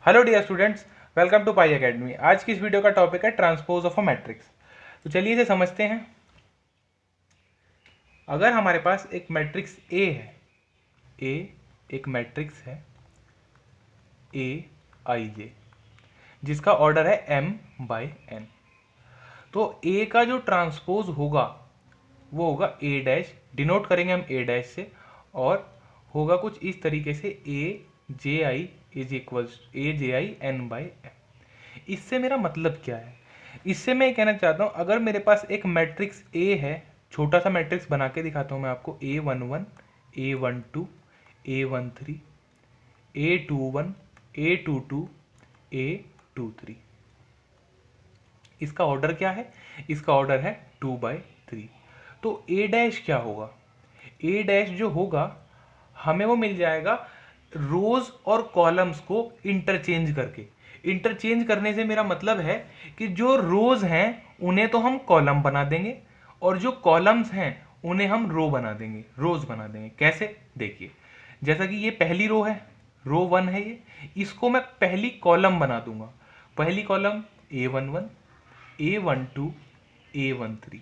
Hello dear students, welcome to Pi Academy. आज की इस वीडियो का टॉपिक है ट्रांसपोज ऑफ अ मैट्रिक्स। तो चलिए इसे समझते हैं। अगर हमारे पास एक मैट्रिक्स ए है, ए एक मैट्रिक्स है ए आई जे, जिसका ऑर्डर है m बाई n, तो ए का जो ट्रांसपोज होगा वो होगा ए डैश, डिनोट करेंगे हम ए डैश से, और होगा कुछ इस तरीके से A J I is equals A J I N by M. इससे मेरा मतलब क्या है? इससे मैं कहना चाहता हूँ, अगर मेरे पास एक मैट्रिक्स ए है, छोटा सा मैट्रिक्स बना के दिखाता हूँ मैं आपको, A11 A12 A13 A21 A22 A23। इसका ऑर्डर क्या है? इसका ऑर्डर है 2/3। तो ए डैश क्या होगा? ए डैश जो होगा हमें वो मिल जाएगा रोज और कॉलम्स को इंटरचेंज करके। इंटरचेंज करने से मेरा मतलब है कि जो रोज हैं उन्हें तो हम कॉलम बना देंगे और जो कॉलम्स हैं उन्हें हम रो बना देंगे, रोज बना देंगे। कैसे? देखिए, जैसा कि ये पहली रो है, रो 1 है, ये इसको मैं पहली कॉलम बना दूंगा। पहली कॉलम A11 A12 A13,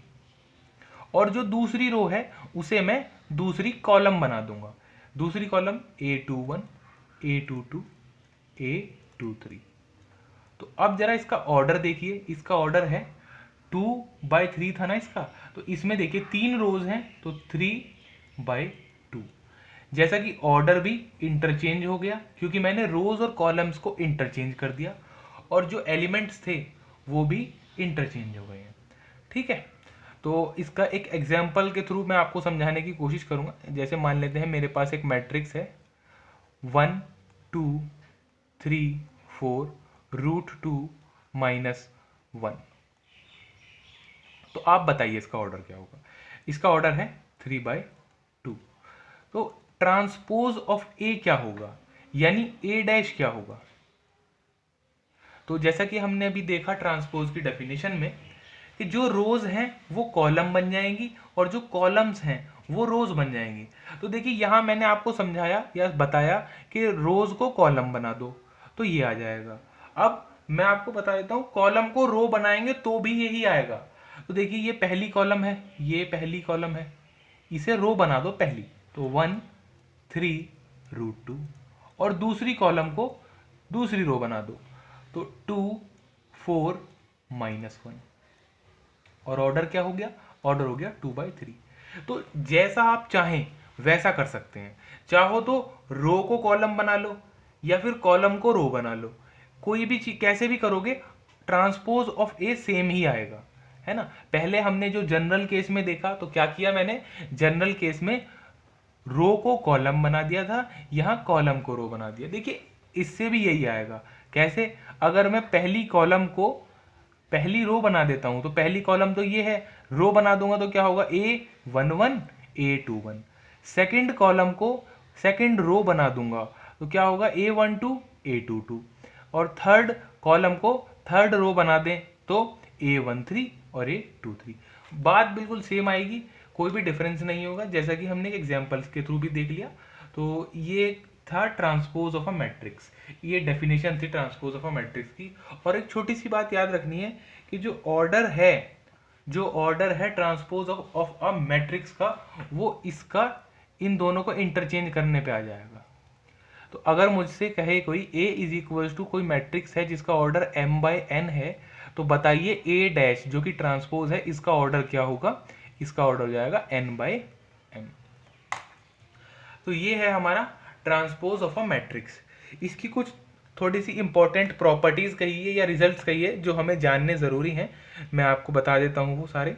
और जो दूसरी रो है उसे मैं दूसरी कॉलम बना दूंगा। दूसरी कॉलम A21 A22 A23। तो अब जरा इसका ऑर्डर देखिए, इसका ऑर्डर है 2/3 था ना इसका, तो इसमें देखिए 3 रोज हैं तो 3/2। जैसा कि ऑर्डर भी इंटरचेंज हो गया क्योंकि मैंने रोज और कॉलम्स को इंटरचेंज कर दिया, और जो एलिमेंट्स थे वो भी इंटरचेंज हो गए हैं। ठीक है, तो इसका एक एग्जाम्पल के थ्रू मैं आपको समझाने की कोशिश करूंगा। जैसे मान लेते हैं मेरे पास एक मैट्रिक्स है 1 2 3 4 √2 -1। तो आप बताइए इसका ऑर्डर क्या होगा? इसका ऑर्डर है 3/2। तो ट्रांसपोज ऑफ ए क्या होगा, यानी ए डैश क्या होगा? तो जैसा कि हमने अभी देखा ट्रांसपोज की डेफिनेशन में कि जो रोज हैं वो कॉलम बन जाएंगी और जो कॉलम्स हैं वो रोज बन जाएंगी। तो देखिए यहाँ मैंने आपको समझाया या बताया कि रोज को कॉलम बना दो तो ये आ जाएगा। अब मैं आपको बता देता हूँ, कॉलम को रो बनाएंगे तो भी यही आएगा। तो देखिए ये पहली कॉलम है, ये पहली कॉलम है, इसे रो बना दो पहली, तो 1 3 √2, और दूसरी कॉलम को दूसरी रो बना दो तो 2 4 -1, और ऑर्डर क्या हो गया? ऑर्डर हो गया 2/3। तो जैसा आप चाहें वैसा कर सकते हैं। चाहो तो रो को कॉलम बना लो या फिर कॉलम को रो बना लो, कोई भी चीज कैसे भी करोगे ट्रांसपोज ऑफ ए सेम ही आएगा, है ना। पहले हमने जो जनरल केस में देखा तो क्या किया मैंने? जनरल केस में रो को कॉलम बना दिया था, यहाँ कॉलम को रो बना दिया। देखिए इससे भी यही आएगा। कैसे? अगर मैं पहली कॉलम को पहली रो बना देता हूं तो पहली कॉलम तो ये है, रो बना दूंगा तो क्या होगा? A11 A21। सेकंड कॉलम को सेकंड रो बना दूंगा तो क्या होगा? A12 A22, और थर्ड कॉलम को थर्ड रो बना दें तो A13 और A23। बात बिल्कुल सेम आएगी, कोई भी डिफरेंस नहीं होगा, जैसा कि हमने एग्जाम्पल्स के थ्रू भी देख लिया। तो ये था ट्रांसपोज ऑफ अ मैट्रिक्स, ये डेफिनेशन थी ट्रांसपोज ऑफ अ मैट्रिक्स की। और एक छोटी सी बात याद रखनी है कि जो ऑर्डर है ट्रांसपोज ऑफ अ मैट्रिक्स का, वो इसका इन दोनों को इंटरचेंज करने पे आ जाएगा। तो अगर मुझसे कहे कोई A इज इक्वल्स टू कोई मैट्रिक्स है जिसका ऑर्डर m/n है, तो बताइए A डैश जो कि ट्रांसपोज है इसका ऑर्डर क्या होगा? इसका ऑर्डर हो जाएगा n/m। तो ये है हमारा ट्रांसपोज ऑफ अ मैट्रिक्स। इसकी कुछ थोड़ी सी इंपॉर्टेंट प्रॉपर्टीज कहिए या रिजल्ट्स कहिए जो हमें जानने जरूरी हैं, मैं आपको बता देता हूं वो सारे।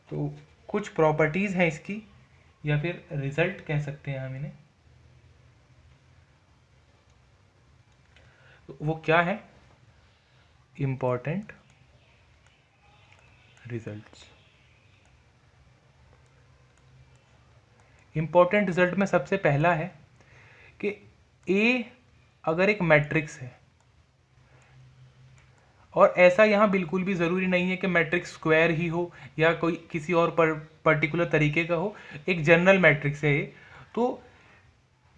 तो कुछ प्रॉपर्टीज हैं इसकी, या फिर रिजल्ट कह सकते हैं हम इन्हें। तो वो क्या है? Important results. इंपॉर्टेंट रिजल्ट में सबसे पहला है कि ए अगर एक मैट्रिक्स है, और ऐसा यहाँ बिल्कुल भी ज़रूरी नहीं है कि मैट्रिक्स स्क्वायर ही हो या कोई किसी और पर्टिकुलर तरीके का हो, एक जनरल मैट्रिक्स है ये, तो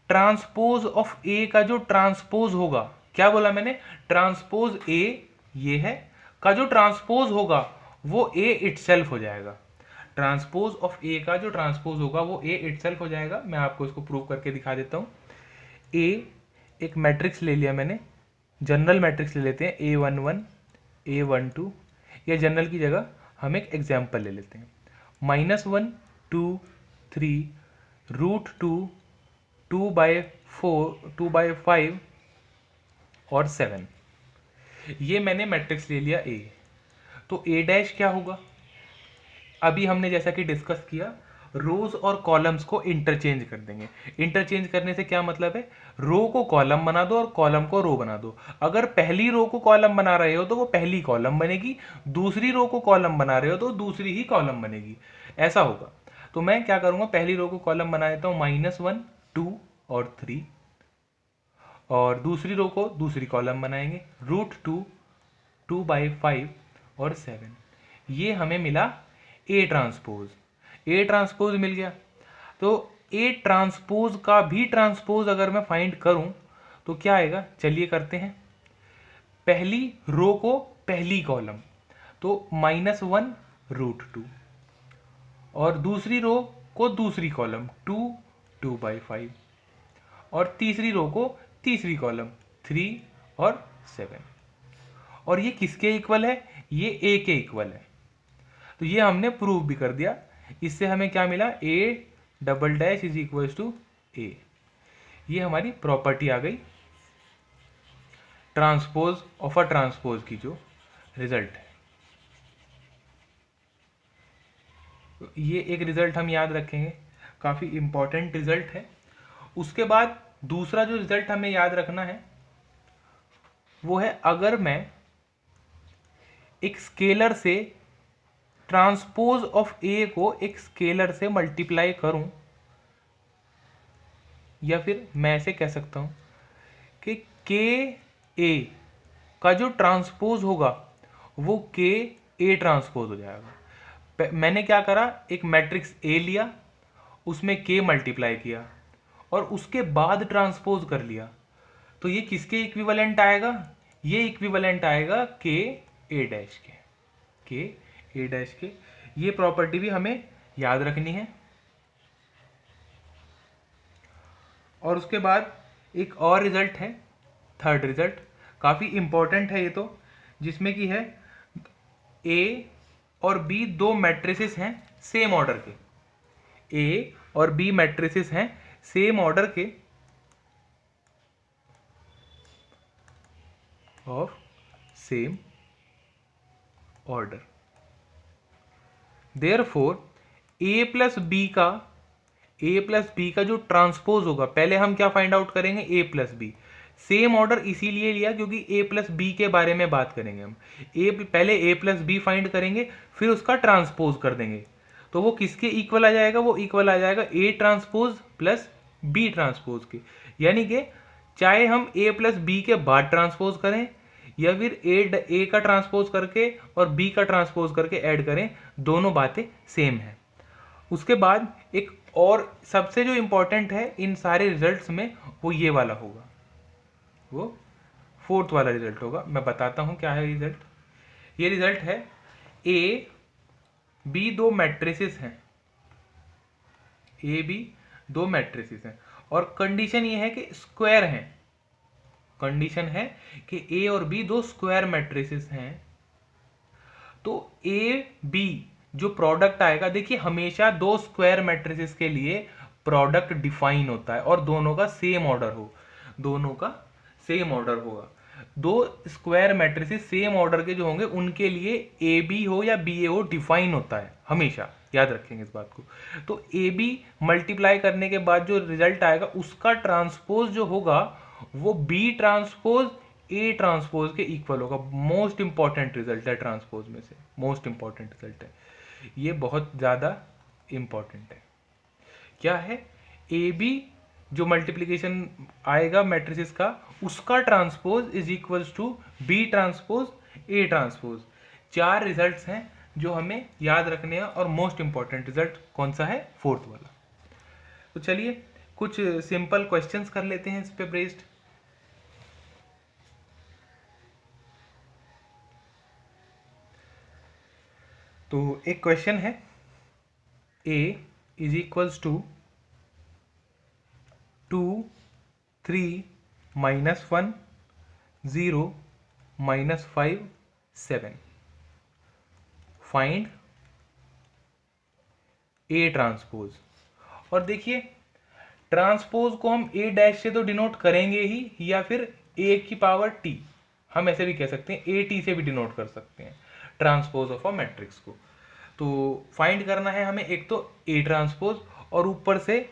ट्रांसपोज ऑफ ए का जो ट्रांसपोज होगा, क्या बोला मैंने, ट्रांसपोज ए ये है का जो ट्रांसपोज होगा वो ए इटसेल्फ हो जाएगा। ट्रांसपोज ऑफ ए का जो ट्रांसपोज होगा वो ए इटसेल्फ हो जाएगा। मैं आपको इसको प्रूव करके दिखा देता हूँ। ए एक मैट्रिक्स ले लिया मैंने, जनरल मैट्रिक्स ले लेते हैं, A11 A12, या जनरल की जगह हम एक एग्जाम्पल ले लेते हैं, -1 2 3 √2 2/4 2/5 और 7। ये मैंने मैट्रिक्स ले लिया ए। तो ए डैश क्या होगा, अभी हमने जैसा कि डिस्कस किया, रोज और कॉलम्स को इंटरचेंज कर देंगे। इंटरचेंज करने से क्या मतलब है, रो को कॉलम बना दो और कॉलम को रो बना दो। अगर पहली रो को कॉलम बना रहे हो तो वो पहली कॉलम बनेगी, दूसरी रो को कॉलम बना रहे हो तो दूसरी ही कॉलम बनेगी, ऐसा होगा। तो मैं क्या करूंगा, पहली रो को कॉलम बना देता हूँ -1 2 और 3, और दूसरी रो को दूसरी कॉलम बनाएंगे √2 2/5 और 7। ये हमें मिला ए ट्रांसपोज। ए ट्रांसपोज मिल गया। तो ए ट्रांसपोज का भी ट्रांसपोज अगर मैं फाइंड करूं तो क्या आएगा, चलिए करते हैं। पहली रो को पहली कॉलम, तो -1 √2, और दूसरी रो को दूसरी कॉलम 2 2/5, और तीसरी रो को तीसरी कॉलम 3 और 7। और ये किसके इक्वल है, ये ए के इक्वल है। तो ये हमने प्रूव भी कर दिया। इससे हमें क्या मिला, A" इज इक्वल टू ए। ये हमारी प्रॉपर्टी आ गई ट्रांसपोज ऑफ अ ट्रांसपोज की जो रिजल्ट है। तो ये एक रिजल्ट हम याद रखेंगे, काफ़ी इंपॉर्टेंट रिजल्ट है। उसके बाद दूसरा जो रिजल्ट हमें याद रखना है वो है, अगर मैं एक स्केलर से ट्रांसपोज ऑफ ए को एक स्केलर से मल्टीप्लाई करूं, या फिर मैं ऐसे कह सकता हूं कि के ए का जो ट्रांसपोज होगा वो के ए ट्रांसपोज हो जाएगा। मैंने क्या करा, एक मैट्रिक्स ए लिया, उसमें के मल्टीप्लाई किया और उसके बाद ट्रांसपोज कर लिया, तो ये किसके इक्विवेलेंट आएगा, ये इक्विवेलेंट आएगा के ए डैश के। ये प्रॉपर्टी भी हमें याद रखनी है। और उसके बाद एक और रिजल्ट है, थर्ड रिजल्ट, काफ़ी इंपॉर्टेंट है ये तो, जिसमें कि है ए और बी दो मैट्रिसेस हैं सेम ऑर्डर के, ए और बी मैट्रिसेस हैं सेम ऑर्डर के of same order. Therefore A plus B का जो ट्रांसपोज होगा, पहले हम क्या फाइंड आउट करेंगे, ए प्लस बी। सेम ऑर्डर इसीलिए लिया क्योंकि ए प्लस बी के बारे में बात करेंगे हम। पहले ए प्लस बी फाइंड करेंगे, फिर उसका ट्रांसपोज कर देंगे। तो वो किसके इक्वल आ जाएगा, वो इक्वल आ जाएगा A transpose plus B transpose के। यानी कि चाहे हम ए प्लस बी के बाद ट्रांसपोज करें या फिर ए का ट्रांसपोज करके और बी का ट्रांसपोज करके ऐड करें, दोनों बातें सेम है। उसके बाद एक और सबसे जो इंपॉर्टेंट है इन सारे रिजल्ट्स में, वो ये वाला होगा, वो फोर्थ वाला रिजल्ट होगा। मैं बताता हूं क्या है रिजल्ट। ये रिजल्ट है, ए बी दो मैट्रिसेस हैं, ए बी दो मैट्रिसेस हैं और कंडीशन ये है कि स्क्वायर हैं। कंडीशन है कि ए और बी दो स्क्वायर मैट्रिसेस हैं। तो ए बी जो प्रोडक्ट आएगा, देखिए हमेशा दो स्क्वायर मैट्रिसेस के लिए प्रोडक्ट डिफाइन होता है और दोनों का सेम ऑर्डर होगा। दो स्क्वायर मैट्रिसेस सेम ऑर्डर के जो होंगे उनके लिए ए बी हो या बी ए हो डिफाइन होता है, हमेशा याद रखेंगे इस बात को। तो ए बी मल्टीप्लाई करने के बाद जो रिजल्ट आएगा उसका ट्रांसपोज जो होगा वो बी ट्रांसपोज ए ट्रांसपोज के इक्वल होगा। मोस्ट इंपॉर्टेंट रिजल्ट है ट्रांसपोज में से, मोस्ट इंपॉर्टेंट रिजल्ट है ये, बहुत ज़्यादा इंपॉर्टेंट है। क्या है, ए बी जो मल्टीप्लीकेशन आएगा मैट्रिसेस का, उसका transpose is equals to B transpose A transpose. 4 results हैं जो हमें याद रखने हैं और मोस्ट इंपॉर्टेंट रिजल्ट कौन सा है, फोर्थ वाला। तो चलिए कुछ सिंपल क्वेश्चंस कर लेते हैं इस पे बेस्ड। तो एक क्वेश्चन है, a is equals to 2 3 -1 0 -5 7, find A transpose. और देखिए ट्रांसपोज को हम ए डैश से तो डिनोट करेंगे ही, या फिर ए की पावर टी, हम ऐसे भी कह सकते हैं, ए टी से भी डिनोट कर सकते हैं ट्रांसपोज ऑफ अ मैट्रिक्स को। तो फाइंड करना है हमें एक तो ए ट्रांसपोज, और ऊपर से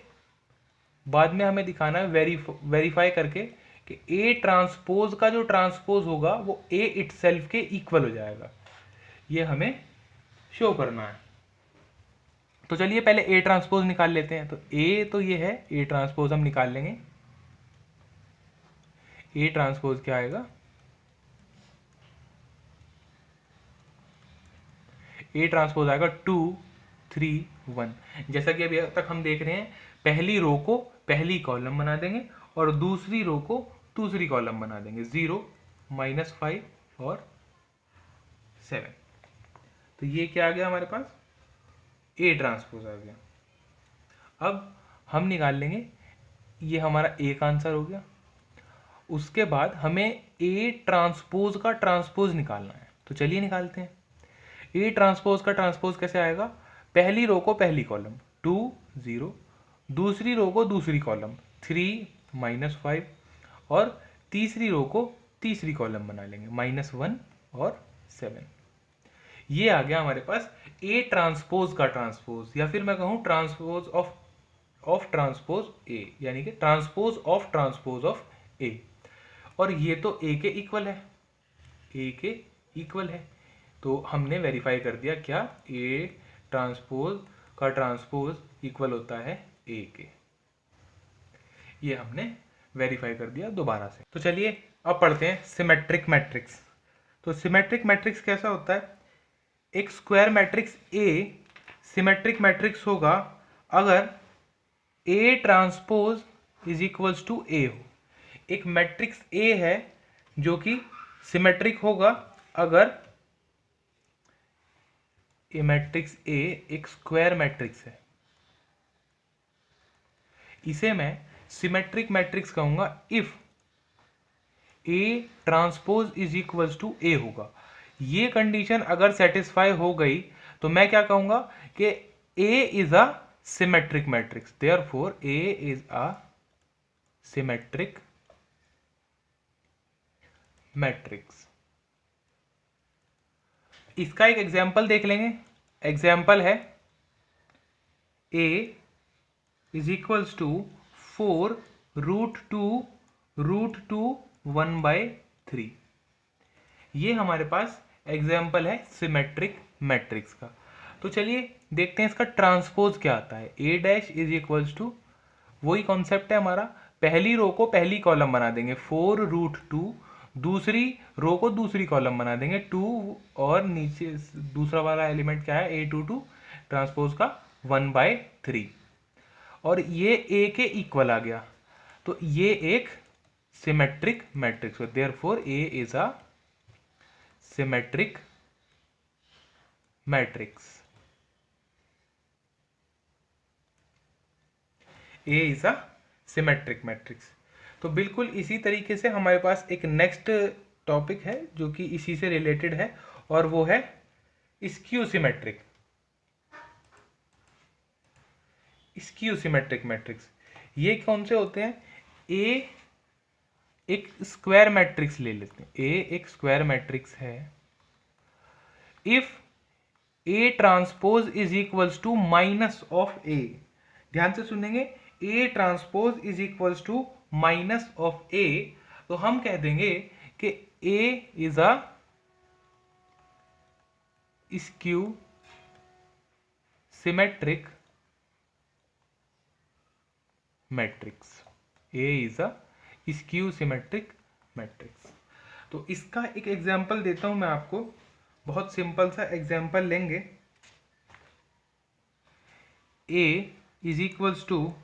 बाद में हमें दिखाना है वेरीफाई करके कि ए ट्रांसपोज का जो ट्रांसपोज होगा वो ए इटसेल्फ के इक्वल हो जाएगा, ये हमें शो करना है। तो चलिए पहले ए ट्रांसपोज निकाल लेते हैं। तो ए तो ये है, ए ट्रांसपोज हम निकाल लेंगे। ए ट्रांसपोज क्या आएगा, ए ट्रांसपोज आएगा 2 3 1। जैसा कि अभी तक हम देख रहे हैं, पहली रो को पहली कॉलम बना देंगे और दूसरी रो को दूसरी कॉलम बना देंगे, 0 -5 और 7। तो ये क्या आ गया हमारे पास, ए ट्रांसपोज आ गया। अब हम निकाल लेंगे, ये हमारा ए का आंसर हो गया। उसके बाद हमें ए ट्रांसपोज का ट्रांसपोज निकालना है, तो चलिए निकालते हैं। ए ट्रांसपोज का ट्रांसपोज कैसे आएगा, पहली रो को पहली कॉलम 2 0, दूसरी रो को दूसरी कॉलम 3 -5, और तीसरी रो को तीसरी कॉलम बना लेंगे -1 और 7। ये आ गया हमारे पास ए ट्रांसपोज का ट्रांसपोज, या फिर मैं कहूँ ट्रांसपोज ऑफ ट्रांसपोज ए, यानी कि ट्रांसपोज ऑफ ए। और ये तो ए के इक्वल है, ए के इक्वल है, तो हमने वेरीफाई कर दिया क्या, ए ट्रांसपोज का ट्रांसपोज इक्वल होता है ए के। ये हमने वेरीफाई कर दिया दोबारा से। तो चलिए अब पढ़ते हैं सिमेट्रिक मैट्रिक्स। तो सिमेट्रिक मैट्रिक्स कैसा होता है, एक square matrix A symmetric matrix होगा अगर A transpose is equals to A हो। एक मैट्रिक्स ए है जो कि सिमेट्रिक होगा अगर ए मैट्रिक्स ए एक स्क्वायर मैट्रिक्स है। इसे मैं सिमेट्रिक मैट्रिक्स कहूंगा if A transpose is equals to A होगा। ये कंडीशन अगर सेटिस्फाई हो गई तो मैं क्या कहूंगा कि A is a symmetric matrix, therefore A is a symmetric matrix. इसका एक एग्जाम्पल देख लेंगे। एग्जाम्पल है a इज इक्वल्स टू 4√2 1/3। ये हमारे पास एग्जाम्पल है सिमेट्रिक मैट्रिक्स का। तो चलिए देखते हैं इसका ट्रांसपोज क्या आता है। a dash is equals to, वही कॉन्सेप्ट है हमारा, पहली रो को पहली कॉलम बना देंगे 4√2, दूसरी रो को दूसरी कॉलम बना देंगे 2, और नीचे दूसरा वाला एलिमेंट क्या है a22 ट्रांसपोज का 1/3, और ये a के इक्वल आ गया। तो ये एक सिमेट्रिक मैट्रिक्स है, therefore a is a symmetric matrix. a is a symmetric matrix. तो बिल्कुल इसी तरीके से हमारे पास एक नेक्स्ट टॉपिक है जो कि इसी से रिलेटेड है, और वो है स्क्यू सिमेट्रिक मैट्रिक्स। ये कौन से होते हैं, ए एक स्क्वायर मैट्रिक्स ले लेते हैं, ए एक स्क्वायर मैट्रिक्स है if A transpose is equals to minus of A. ध्यान से सुनेंगे, A transpose is equals to minus of A, तो हम कह देंगे कि A is a skew symmetric matrix. A is a skew symmetric matrix. तो इसका एक एग्जांपल देता हूं मैं आपको, बहुत सिंपल सा एग्जांपल लेंगे। A is equals to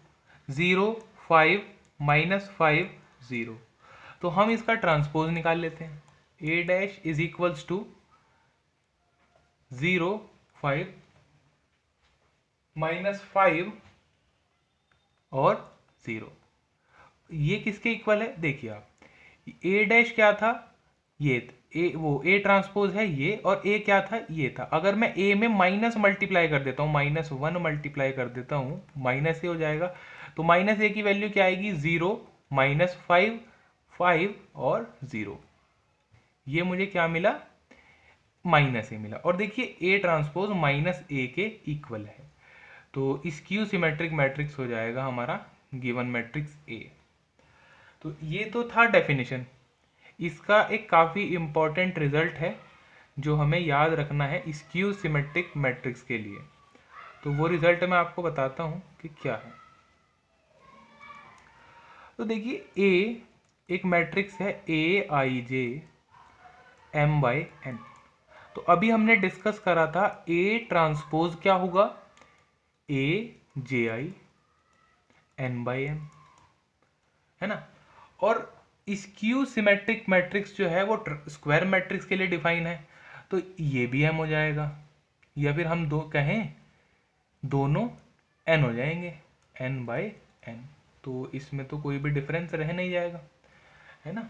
0 5 minus 5 0। तो हम इसका ट्रांसपोज निकाल लेते हैं। A dash is equals to 0 5 minus 5 और 0। ये किसके इक्वल है देखिए आप, ए डैश क्या था, ये ए ट्रांसपोज है ये, और ए क्या था, ये था। अगर मैं ए में माइनस मल्टीप्लाई कर देता हूँ, -1 मल्टीप्लाई कर देता हूँ, माइनस ए हो जाएगा। तो माइनस ए की वैल्यू क्या आएगी, 0 माइनस 5 5 और 0। ये मुझे क्या मिला, माइनस ए मिला। और देखिए ए ट्रांसपोज माइनस ए के इक्वल है, तो स्क्यू सिमेट्रिक मैट्रिक्स हो जाएगा हमारा गिवन मैट्रिक्स ए। तो ये तो था डेफिनेशन। इसका एक काफ़ी इम्पॉर्टेंट रिजल्ट है जो हमें याद रखना है स्क्यू सिमेट्रिक मैट्रिक्स के लिए। तो वो रिजल्ट मैं आपको बताता हूँ कि क्या है। तो देखिए ए एक मैट्रिक्स है Aij m/n। तो अभी हमने डिस्कस करा था ए ट्रांसपोज क्या होगा, Aj n/m, है ना। और स्क्यू सिमेट्रिक मैट्रिक्स जो है वो स्क्वायर मैट्रिक्स के लिए डिफाइन है, तो ये भी m हो जाएगा, या फिर हम कहें दोनों n हो जाएंगे, n/n। तो इसमें तो कोई भी डिफरेंस रह नहीं जाएगा, है ना।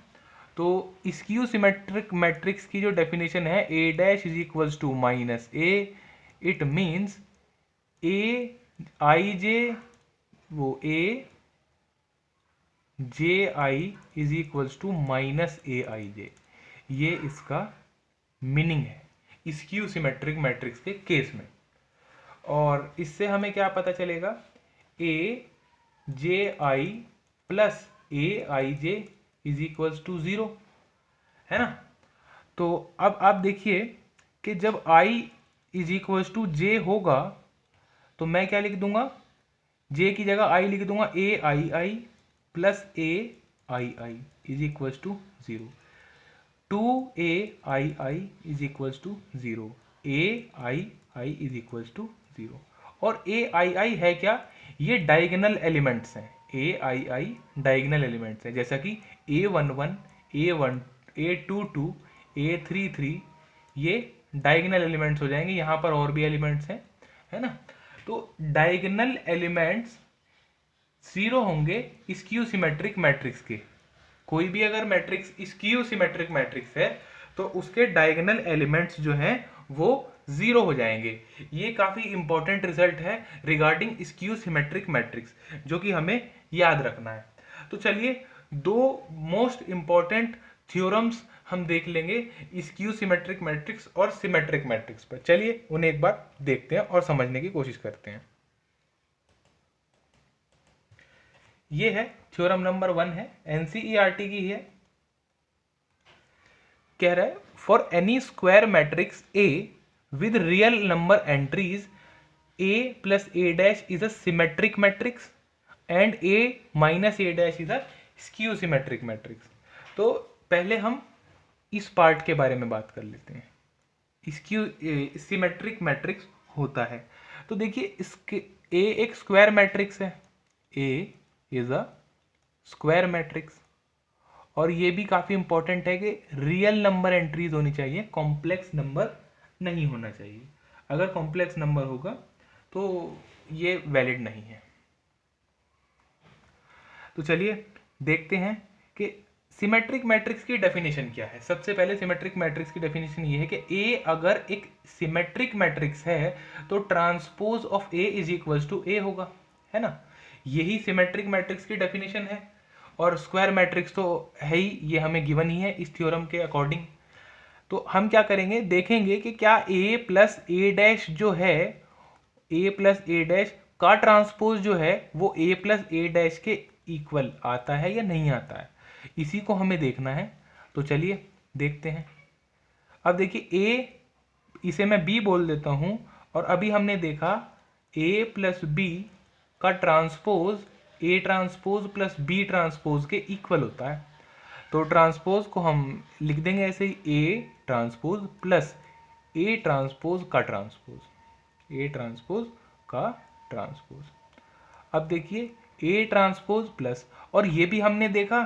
तो स्क्यू सिमेट्रिक मैट्रिक्स की जो डेफिनेशन है, A dash is equals to minus A, it means A I J वो A J I is equals to minus A I J. ये इसका मीनिंग है स्क्यू सिमेट्रिक मैट्रिक्स के केस में। और इससे हमें क्या पता चलेगा, A J I plus A I J is equals to 0, है ना। तो अब आप देखिए कि जब i इज इक्वल्स टू जे होगा तो मैं क्या लिख दूंगा, j की जगह i लिख दूंगा A I I plus A I I is equals to 0। 2ai is equals to 0, ai is equals to 0। और ai है क्या, ये डायगोनल एलिमेंट्स हैं, ai डायगोनल एलिमेंट्स हैं, जैसा कि a11 a22 a33 ये डायगोनल एलिमेंट्स हो जाएंगे। यहाँ पर और भी एलिमेंट्स हैं, है ना। तो डायगोनल एलिमेंट्स 0 होंगे स्क्यू सिमेट्रिक मैट्रिक्स के। कोई भी अगर मैट्रिक्स स्क्यू सिमेट्रिक मैट्रिक्स है तो उसके डायगोनल एलिमेंट्स जो हैं वो 0 हो जाएंगे। ये काफ़ी इंपॉर्टेंट रिजल्ट है रिगार्डिंग स्क्यू सिमेट्रिक मैट्रिक्स, जो कि हमें याद रखना है। तो चलिए दो मोस्ट इंपॉर्टेंट थ्योरम्स हम देख लेंगे स्क्यू सिमेट्रिक मैट्रिक्स और सिमेट्रिक मैट्रिक्स पर। चलिए उन्हें एक बार देखते हैं और समझने की कोशिश करते हैं। ये है थ्योरम नंबर 1 है, एनसीईआरटी की है। कह रहा है for any square matrix A with real number entries a plus A dash is a symmetric matrix and a minus A dash is a skew symmetric matrix. तो पहले हम इस पार्ट के बारे में बात कर लेते हैं, स्क्यू सिमेट्रिक मैट्रिक्स होता है। तो देखिए इसके a एक स्क्वायर मैट्रिक्स है, a is a square matrix, और ये भी काफ़ी इंपॉर्टेंट है कि रियल नंबर एंट्रीज होनी चाहिए, कॉम्प्लेक्स नंबर नहीं होना चाहिए। अगर कॉम्प्लेक्स नंबर होगा तो ये वैलिड नहीं है। तो चलिए देखते हैं कि सिमेट्रिक मैट्रिक्स की डेफिनेशन क्या है। सबसे पहले सिमेट्रिक मैट्रिक्स की डेफिनेशन ये है कि ए अगर एक सिमेट्रिक मैट्रिक्स है तो transpose of A is equals to A होगा, है ना। यही सिमेट्रिक मैट्रिक्स की डेफिनेशन है, और स्क्वायर मैट्रिक्स तो है ही, ये हमें गिवन ही है इस थ्योरम के अकॉर्डिंग। तो हम क्या करेंगे, देखेंगे कि क्या ए प्लस ए डैश जो है, ए प्लस ए डैश का ट्रांसपोज जो है वो ए प्लस ए डैश के इक्वल आता है या नहीं आता है, इसी को हमें देखना है। तो चलिए देखते हैं। अब देखिए ए, इसे मैं बी बोल देता हूँ, और अभी हमने देखा ए प्लस बी का transpose A transpose plus B transpose के इक्वल होता है। तो ट्रांसपोज को हम लिख देंगे ऐसे ही, A transpose plus A transpose का ट्रांसपोज, ए ट्रांसपोज का ट्रांसपोज। अब देखिए ए ट्रांसपोज प्लस, और ये भी हमने देखा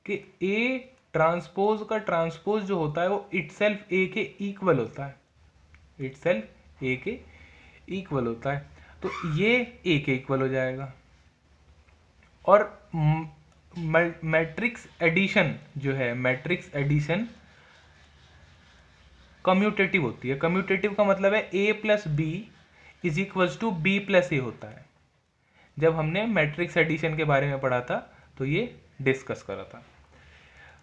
कि ए ट्रांसपोज का ट्रांसपोज जो होता है वो इटसेल्फ ए के इक्वल होता है, इटसेल्फ ए के इक्वल होता है, तो ये ए के इक्वल हो जाएगा। और मैट्रिक्स एडिशन जो है, मैट्रिक्स एडिशन कम्यूटेटिव होती है। कम्यूटेटिव का मतलब है A plus B is equals to B plus A होता है। जब हमने मैट्रिक्स एडिशन के बारे में पढ़ा था तो ये डिस्कस करा था।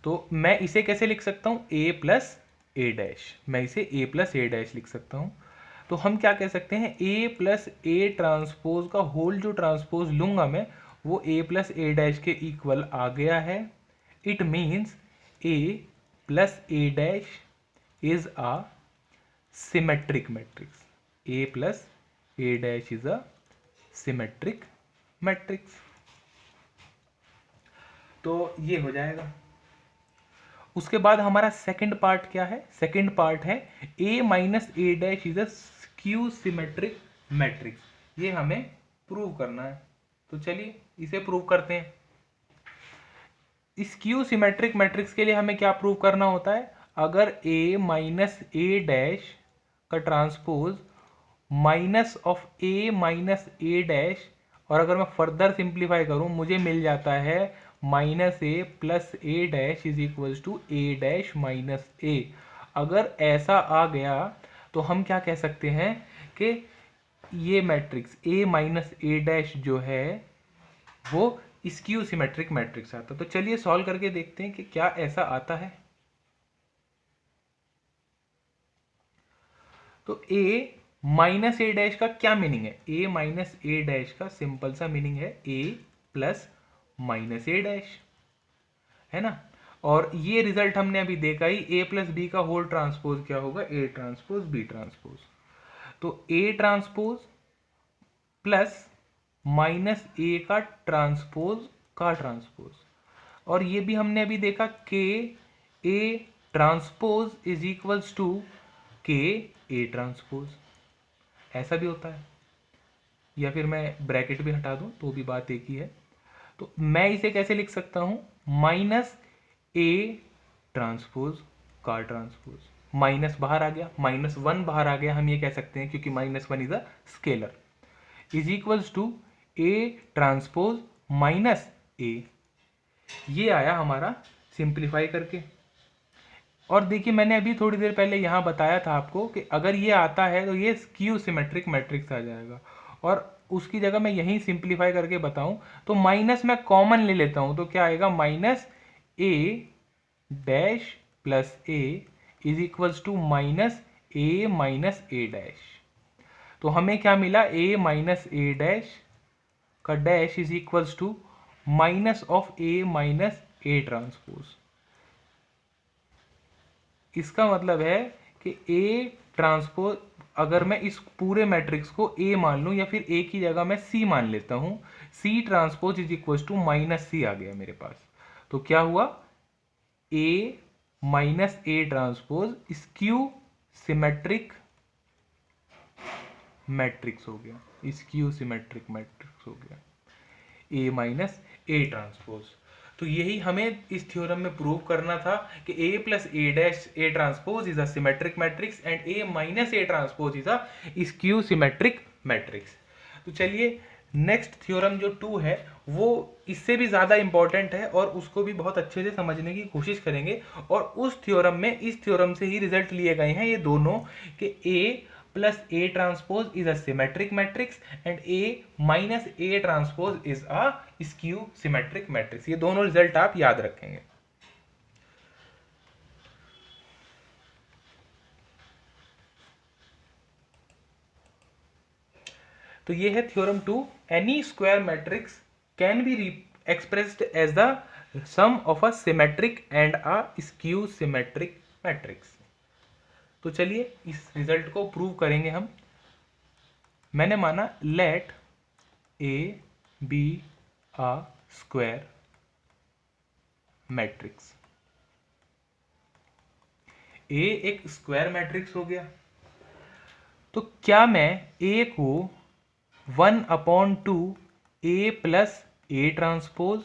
तो मैं इसे कैसे लिख सकता हूँ, ए प्लस ए डैश, मैं इसे ए प्लस ए डैश लिख सकता हूँ। तो हम क्या कह सकते हैं, ए प्लस ए ट्रांसपोज का होल जो ट्रांसपोज लूंगा मैं वो ए प्लस ए डैश के इक्वल आ गया है। It means A plus A dash is a symmetric matrix. A plus A dash is a symmetric matrix. तो ये हो जाएगा। उसके बाद हमारा सेकंड पार्ट क्या है, सेकंड पार्ट है A minus A dash is a skew symmetric matrix. ये हमें प्रूव करना है, तो चलिए इसे प्रूव करते हैं। स्क्यू सिमेट्रिक मैट्रिक्स के लिए हमें क्या प्रूव करना होता है, अगर A माइनस ए डैश का transpose minus of A minus A dash, और अगर मैं फर्दर सिंप्लीफाई करूं मुझे मिल जाता है minus A plus A dash is equals to A dash minus A. अगर ऐसा आ गया तो हम क्या कह सकते हैं कि ये matrix A minus A dash जो है वो स्क्यू सिमेट्रिक मैट्रिक्स आता है। तो चलिए सॉल्व करके देखते हैं कि क्या ऐसा आता है। तो A माइनस ए डैश का क्या मीनिंग है, A माइनस ए डैश का सिंपल सा मीनिंग है A plus minus A dash, है ना। और ये रिजल्ट हमने अभी देखा ही, A प्लस बी का होल ट्रांसपोज क्या होगा, A ट्रांसपोज बी ट्रांसपोज। तो A ट्रांसपोज प्लस माइनस ए का ट्रांसपोज, और ये भी हमने अभी देखा के A transpose is equals to के ए ट्रांसपोज, ऐसा भी होता है। या फिर मैं ब्रैकेट भी हटा दूं तो भी बात एक ही है। तो मैं इसे कैसे लिख सकता हूं, माइनस ए ट्रांसपोज का ट्रांसपोज, माइनस बाहर आ गया, माइनस वन बाहर आ गया, हम ये कह सकते हैं क्योंकि minus one is a scalar, is equals to A transpose minus A. ये आया हमारा सिंप्लीफाई करके। और देखिए मैंने अभी थोड़ी देर पहले यहाँ बताया था आपको कि अगर ये आता है तो ये स्क्यू सिमेट्रिक मैट्रिक्स आ जाएगा, और उसकी जगह मैं यहीं सिंप्लीफाई करके बताऊं तो माइनस मैं कॉमन ले लेता हूं तो क्या आएगा, minus A dash plus A is equals to minus A minus A dash. तो हमें क्या मिला, ए माइनस ए डैश का dash is equals to minus of A minus A transpose. इसका मतलब है कि A ट्रांसपोज, अगर मैं इस पूरे मैट्रिक्स को A मान लूं या फिर A की जगह मैं C मान लेता हूं, C transpose is equal to minus C आ गया मेरे पास। तो क्या हुआ, A minus A transpose skew symmetric matrix हो गया, स्क्यू सिमेट्रिक मैट्रिक्स हो गया A माइनस ए ट्रांसपोज। तो यही हमें इस थ्योरम में प्रूव करना था कि A plus A dash A transpose is a symmetric matrix and A minus A transpose is a skew symmetric matrix. तो चलिए नेक्स्ट थ्योरम जो 2 है वो इससे भी ज़्यादा इंपॉर्टेंट है और उसको भी बहुत अच्छे से समझने की कोशिश करेंगे। और उस थ्योरम में इस थ्योरम से ही रिजल्ट लिए गए हैं ये दोनों कि A plus A transpose is a symmetric matrix and A minus A transpose is a skew symmetric matrix। ये दोनों रिजल्ट आप याद रखेंगे। तो ये है theorem 2, any square matrix can be expressed as the sum of a symmetric and a skew symmetric matrix. तो चलिए इस रिजल्ट को प्रूव करेंगे हम। मैंने माना let A be a square matrix, A एक स्क्वायर मैट्रिक्स हो गया, तो क्या मैं ए को 1/2 A plus A transpose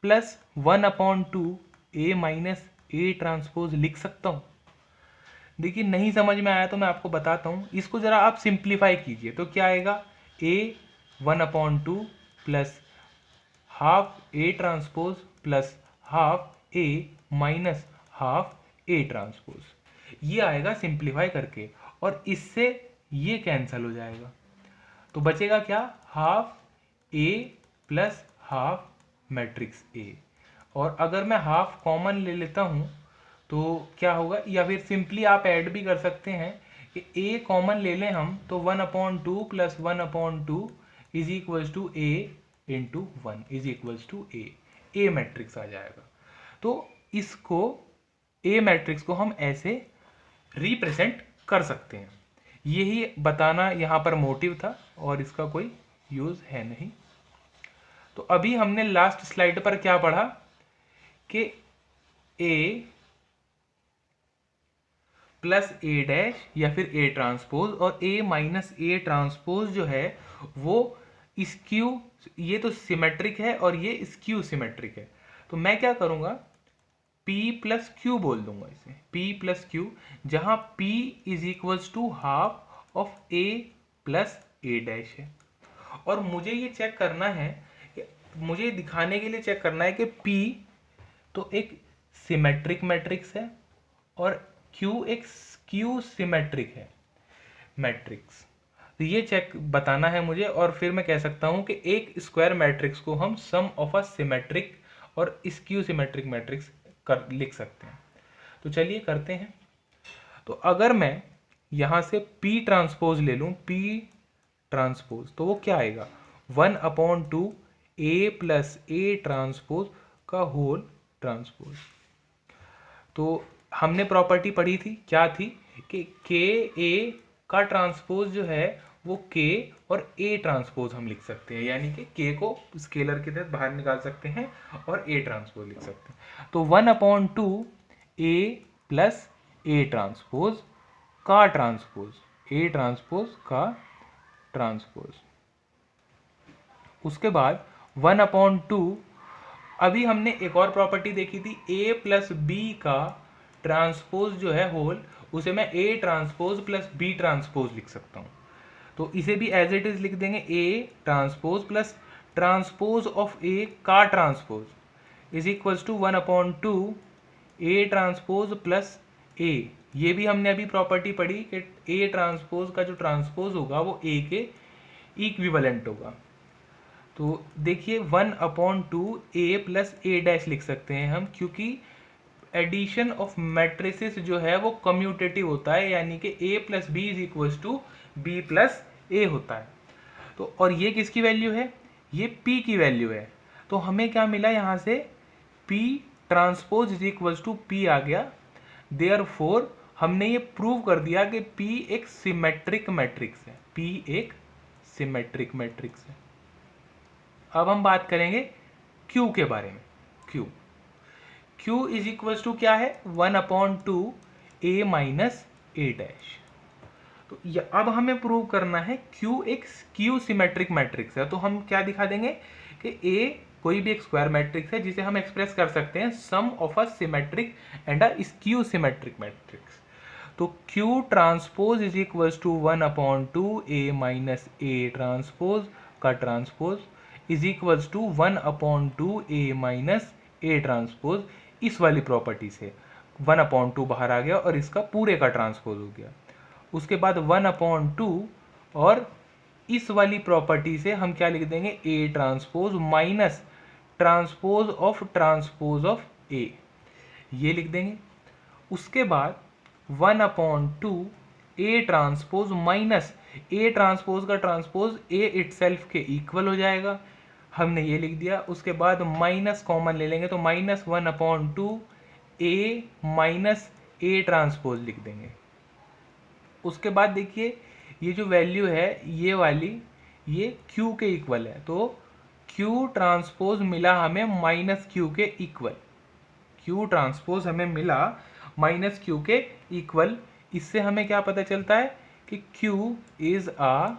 plus 1/2 A minus A transpose लिख सकता हूँ। देखिए नहीं समझ में आया तो मैं आपको बताता हूँ, इसको ज़रा आप सिंप्लीफाई कीजिए तो क्या आएगा, ए 1/2 plus half A transpose plus half A minus half A transpose, ये आएगा सिंप्लीफाई करके, और इससे ये कैंसिल हो जाएगा तो बचेगा क्या, half A plus half matrix A. और अगर मैं हाफ कॉमन ले लेता हूँ तो क्या होगा, या फिर सिंपली आप ऐड भी कर सकते हैं कि ए कॉमन ले लें हम तो 1/2 plus 1/2 is equals to A into 1 is equals to A matrix आ जाएगा। तो इसको ए मैट्रिक्स को हम ऐसे रिप्रेजेंट कर सकते हैं, यही बताना यहाँ पर मोटिव था और इसका कोई यूज़ है नहीं। तो अभी हमने लास्ट स्लाइड पर क्या पढ़ा कि ए प्लस ए डैश या फिर ए ट्रांसपोज और ए माइनस ए ट्रांसपोज जो है वो स्क्यू, ये तो सिमेट्रिक है और ये स्क्यू सिमेट्रिक है। तो मैं क्या करूँगा, P प्लस क्यू बोल दूंगा इसे, P प्लस क्यू, जहाँ P is equals to half of A plus A dash है। और मुझे ये चेक करना है, मुझे दिखाने के लिए चेक करना है कि P तो एक सिमेट्रिक मैट्रिक्स है और Q एक स्क्यू सिमेट्रिक है मैट्रिक्स। तो ये चेक बताना है मुझे, और फिर मैं कह सकता हूँ कि एक स्क्वायर मैट्रिक्स को हम सम ऑफ अ सिमेट्रिक और स्क्यू सिमेट्रिक मैट्रिक्स कर लिख सकते हैं। तो चलिए करते हैं। तो अगर मैं यहाँ से P ट्रांसपोज ले लूँ, P ट्रांसपोज, तो वो क्या आएगा, 1/2 A प्लस ए ट्रांसपोज का होल ट्रांसपोज। तो हमने प्रॉपर्टी पढ़ी थी, क्या थी कि के ए का ट्रांसपोज जो है वो के और ए ट्रांसपोज हम लिख सकते हैं, यानी कि के को स्केलर के तहत बाहर निकाल सकते हैं और ए ट्रांसपोज लिख सकते हैं। तो 1/2 ए प्लस ए ट्रांसपोज का ट्रांसपोज, ए ट्रांसपोज का ट्रांसपोज। उसके बाद 1/2, अभी हमने एक और प्रॉपर्टी देखी थी, ए प्लस बी का ट्रांसपोज जो है होल, उसे मैं A transpose plus B transpose लिख सकता हूँ। तो इसे भी एज इट इज लिख देंगे, A transpose plus transpose of A का transpose is equals to 1/2 A transpose plus A. ये भी हमने अभी प्रॉपर्टी पढ़ी कि ए ट्रांसपोज का जो ट्रांसपोज होगा वो ए के इक्विवेलेंट होगा। तो देखिए 1/2 ए प्लस ए डैश लिख सकते हैं हम, क्योंकि एडिशन ऑफ मैट्रिसेस जो है वो कम्यूटेटिव होता है, यानी कि A plus B is equals to B plus A होता है। तो और ये किसकी वैल्यू है, ये P की वैल्यू है। तो हमें क्या मिला यहाँ से, P transpose is equals to P आ गया। देयरफॉर हमने ये प्रूव कर दिया कि P एक सिमेट्रिक मैट्रिक्स है, P एक सिमेट्रिक मैट्रिक्स है। अब हम बात करेंगे Q के बारे में। Q इज इक्वल्स टू क्या है, 1/2 A माइनस ए डैश। तो अब हमें प्रूव करना है Q एक स्क्यू सिमेट्रिक मैट्रिक्स है। तो हम क्या दिखा देंगे कि A कोई भी एक स्क्वायर मैट्रिक्स है जिसे हम एक्सप्रेस कर सकते हैं sum of a symmetric and a skew symmetric matrix. तो Q transpose is equals to 1/2 A minus A transpose का transpose is equals to 1/2 A minus A transpose. इस वाली प्रॉपर्टी से 1/2 बाहर आ गया और इसका पूरे का ट्रांसपोज हो गया। उसके बाद 1/2 और इस वाली प्रॉपर्टी से हम क्या लिख देंगे, A transpose minus transpose of A, ये लिख देंगे। उसके बाद 1/2 A transpose minus A transpose का ट्रांसपोज ए इटसेल्फ के इक्वल हो जाएगा, हमने ये लिख दिया। उसके बाद माइनस कॉमन ले लेंगे तो minus 1/2 A minus A transpose लिख देंगे। उसके बाद देखिए ये जो वैल्यू है ये वाली, ये Q के इक्वल है, तो Q ट्रांसपोज मिला हमें माइनस Q के इक्वल, Q ट्रांसपोज हमें मिला माइनस Q के इक्वल। इससे हमें क्या पता चलता है कि Q is a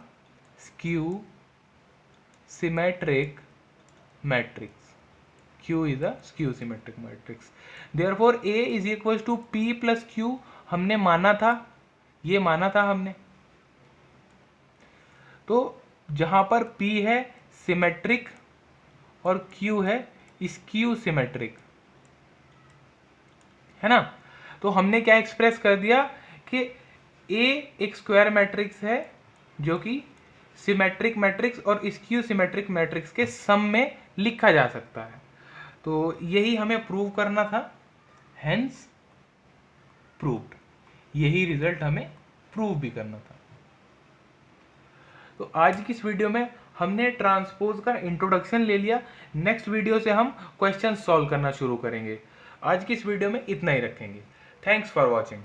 skew symmetric matrix. Q is a skew symmetric matrix. Therefore A is equals to P plus Q हमने माना था, ये माना था हमने। तो जहां पर P है सिमेट्रिक और Q है स्क्यू सिमेट्रिक, है ना। तो हमने क्या एक्सप्रेस कर दिया कि A एक स्क्वायर मैट्रिक्स है जो कि सिमेट्रिक मैट्रिक्स और स्क्यू सिमेट्रिक मैट्रिक्स के सम में लिखा जा सकता है। तो यही हमें प्रूव करना था, हेंस प्रूव्ड। यही रिजल्ट हमें प्रूव भी करना था। तो आज की इस वीडियो में हमने ट्रांसपोज का इंट्रोडक्शन ले लिया। नेक्स्ट वीडियो से हम क्वेश्चन सॉल्व करना शुरू करेंगे। आज की इस वीडियो में इतना ही रखेंगे। Thanks for watching.